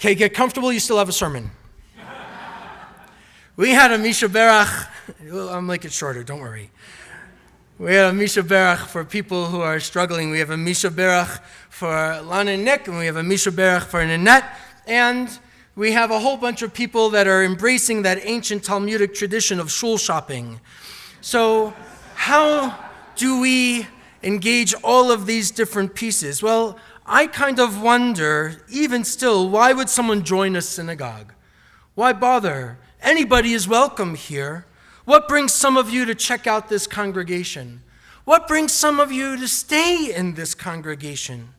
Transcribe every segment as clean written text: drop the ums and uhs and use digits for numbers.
Okay, get comfortable, you still have a sermon. We had a Misha Berach. I'll make it shorter, don't worry. We have a Misha Berach for people who are struggling. We have a Misha Berach for Lana and Nick, and we have a Misha Berach for Nanette. And we have a whole bunch of people that are embracing that ancient Talmudic tradition of shul shopping. So how do we engage all of these different pieces? Well, I kind of wonder, even still, why would someone join a synagogue? Why bother? Anybody is welcome here. What brings some of you to check out this congregation? What brings some of you to stay in this congregation?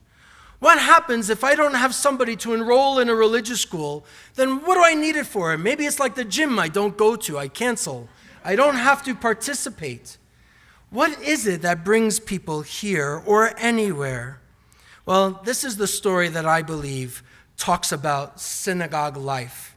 What happens if I don't have somebody to enroll in a religious school? Then what do I need it for? Maybe it's like the gym I don't go to, I cancel. I don't have to participate. What is it that brings people here or anywhere? Well, this is the story that I believe talks about synagogue life.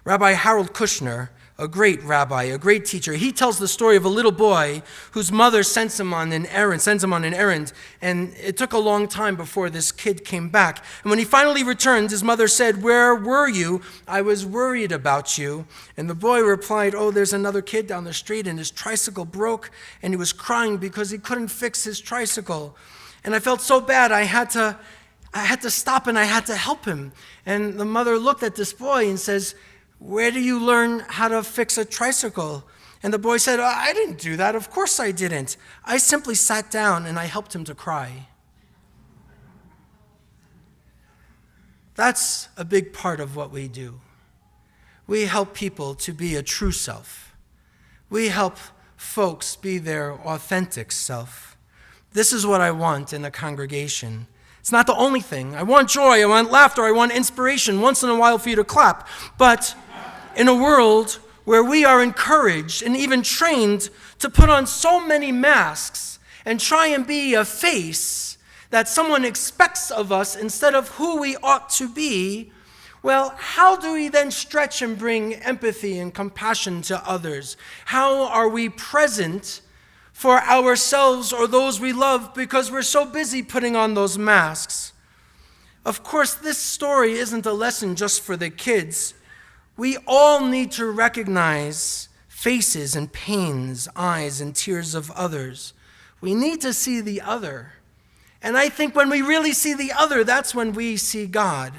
Rabbi Harold Kushner, a great rabbi, a great teacher, he tells the story of a little boy whose mother sends him on an errand, and it took a long time before this kid came back. And when he finally returned, his mother said, "Where were you? I was worried about you." And the boy replied, "Oh, there's another kid down the street, and his tricycle broke, and he was crying because he couldn't fix his tricycle. And I felt so bad, I had to stop and I had to help him." And the mother looked at this boy and says, "Where do you learn how to fix a tricycle?" And the boy said, "I didn't do that. Of course I didn't. I simply sat down and I helped him to cry." That's a big part of what we do. We help people to be a true self. We help folks be their authentic self. This is what I want in a congregation. It's not the only thing. I want joy, I want laughter, I want inspiration, once in a while for you to clap. But in a world where we are encouraged and even trained to put on so many masks and try and be a face that someone expects of us instead of who we ought to be, well, how do we then stretch and bring empathy and compassion to others? How are we present for ourselves or those we love because we're so busy putting on those masks? Of course, this story isn't a lesson just for the kids. We all need to recognize faces and pains, eyes and tears of others. We need to see the other. And I think when we really see the other, that's when we see God.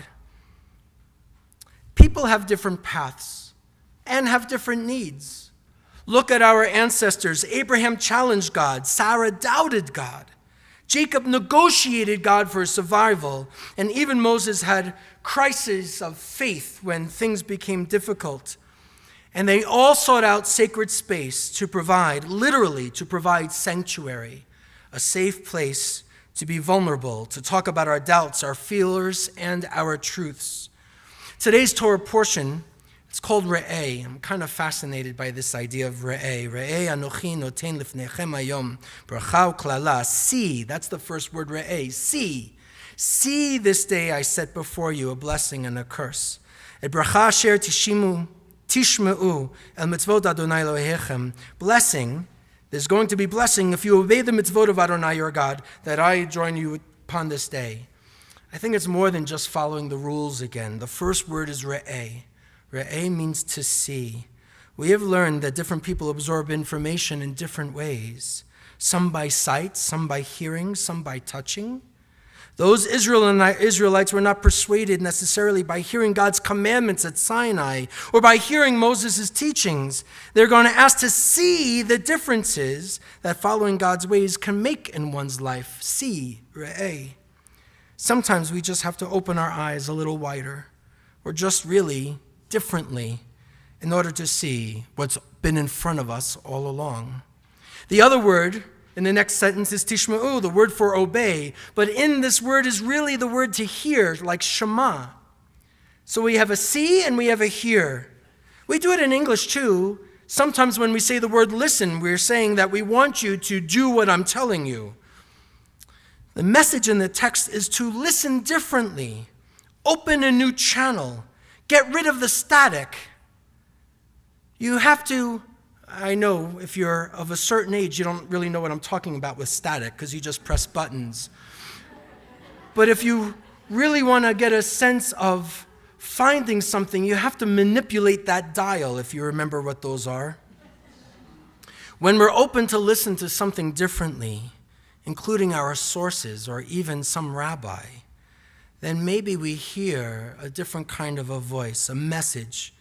People have different paths and have different needs. Look at our ancestors. Abraham challenged God. Sarah doubted God. Jacob negotiated God for survival. And even Moses had crises of faith when things became difficult. And they all sought out sacred space to provide, literally to provide sanctuary, a safe place to be vulnerable, to talk about our doubts, our fears, and our truths. Today's Torah portion, it's called Re'eh. I'm kind of fascinated by this idea of Re'eh. Re'eh anochi noten lifnechem hayom bracha uklala. See, that's the first word, Re'eh. See. See, this day I set before you a blessing and a curse. Et bracha asher tishmeu el mitzvot Adonai Elohechem. Blessing, there's going to be blessing if you obey the mitzvot of Adonai your God that I join you upon this day. I think it's more than just following the rules again. The first word is Re'eh. Re'eh means to see. We have learned that different people absorb information in different ways. Some by sight, some by hearing, some by touching. Those Israelites were not persuaded necessarily by hearing God's commandments at Sinai or by hearing Moses' teachings. They're going to ask to see the differences that following God's ways can make in one's life. See, Re'eh. Sometimes we just have to open our eyes a little wider or just really differently in order to see what's been in front of us all along. The other word in the next sentence is tishma'u, the word for obey. But in this word is really the word to hear, like shema. So we have a see and we have a hear. We do it in English too. Sometimes when we say the word listen, we're saying that we want you to do what I'm telling you. The message in the text is to listen differently, open a new channel, get rid of the static. You have to, I know if you're of a certain age, you don't really know what I'm talking about with static because you just press buttons. But if you really want to get a sense of finding something, you have to manipulate that dial, if you remember what those are. When we're open to listen to something differently, including our sources or even some rabbi, then maybe we hear a different kind of a voice, a message,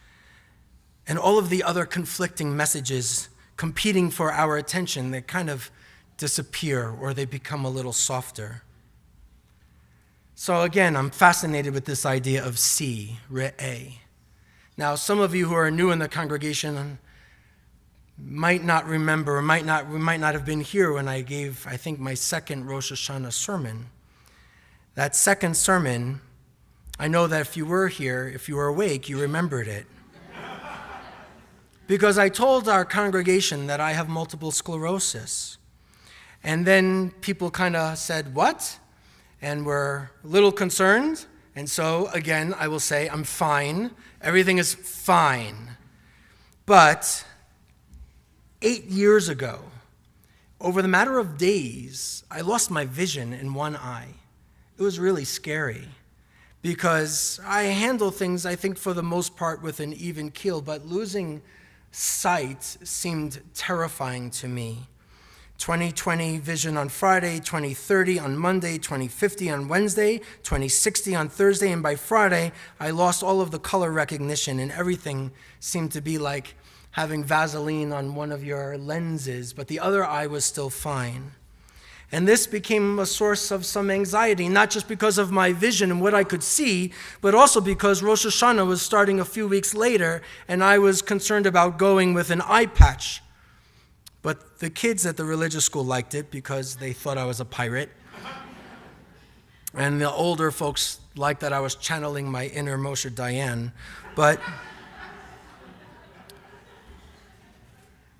and all of the other conflicting messages competing for our attention, they kind of disappear or they become a little softer. So again, I'm fascinated with this idea of see, re'eh. Now, some of you who are new in the congregation might not remember, might not have been here when I gave, I think, my second Rosh Hashanah sermon. That second sermon, I know that if you were here, if you were awake, you remembered it. Because I told our congregation that I have multiple sclerosis. And then people kind of said, what? And were a little concerned. And so, again, I will say, I'm fine. Everything is fine. But 8 years ago, over the matter of days, I lost my vision in one eye. It was really scary because I handle things, I think, for the most part with an even keel, but losing sight seemed terrifying to me. 20/20 vision on Friday, 20/30 on Monday, 20/50 on Wednesday, 20/60 on Thursday, and by Friday, I lost all of the color recognition and everything seemed to be like having Vaseline on one of your lenses, but the other eye was still fine. And this became a source of some anxiety, not just because of my vision and what I could see, but also because Rosh Hashanah was starting a few weeks later, and I was concerned about going with an eye patch. But the kids at the religious school liked it because they thought I was a pirate. And the older folks liked that I was channeling my inner Moshe Dayan. But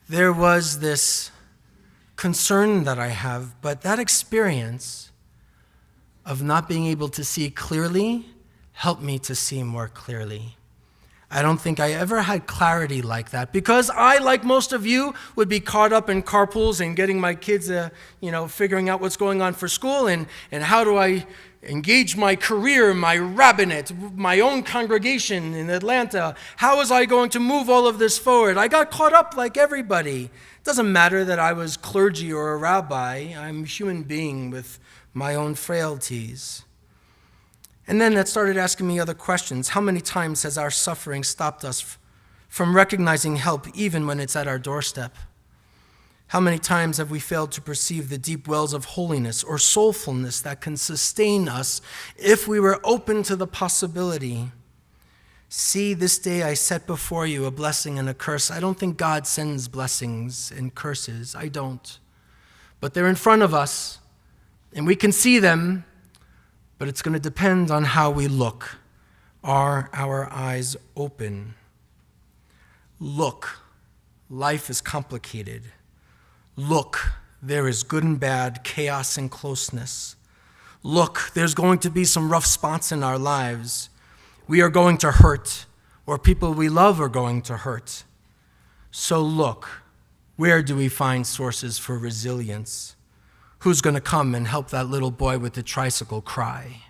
there was this concern that I have, but that experience of not being able to see clearly helped me to see more clearly. I don't think I ever had clarity like that because I, like most of you, would be caught up in carpools and getting my kids, figuring out what's going on for school and how do I engage my career, my rabbinate, my own congregation in Atlanta. How was I going to move all of this forward? I got caught up like everybody. It doesn't matter that I was clergy or a rabbi. I'm a human being with my own frailties. And then that started asking me other questions. How many times has our suffering stopped us from recognizing help even when it's at our doorstep? How many times have we failed to perceive the deep wells of holiness or soulfulness that can sustain us if we were open to the possibility? See, this day I set before you a blessing and a curse. I don't think God sends blessings and curses. I don't. But they're in front of us, and we can see them, but it's going to depend on how we look. Are our eyes open? Look, life is complicated. Look, there is good and bad, chaos and closeness. Look, there's going to be some rough spots in our lives. We are going to hurt, or people we love are going to hurt. So look, where do we find sources for resilience? Who's going to come and help that little boy with the tricycle cry?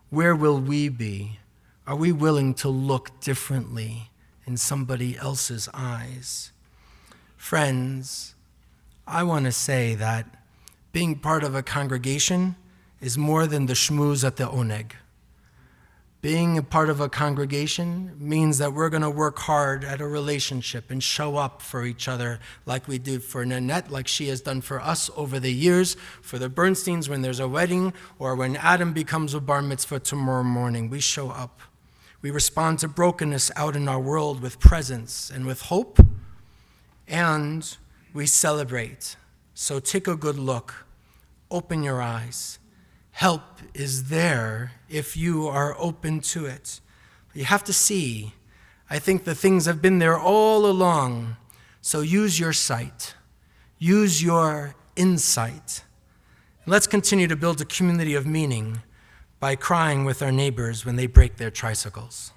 Where will we be? Are we willing to look differently in somebody else's eyes? Friends, I want to say that being part of a congregation is more than the schmooze at the oneg. Being a part of a congregation means that we're going to work hard at a relationship and show up for each other like we do for Nanette, like she has done for us over the years, for the Bernsteins when there's a wedding, or when Adam becomes a bar mitzvah tomorrow morning. We show up. We respond to brokenness out in our world with presence and with hope, and we celebrate. So take a good look. Open your eyes. Help is there if you are open to it. You have to see. I think the things have been there all along. So use your sight. Use your insight. Let's continue to build a community of meaning by crying with our neighbors when they break their tricycles.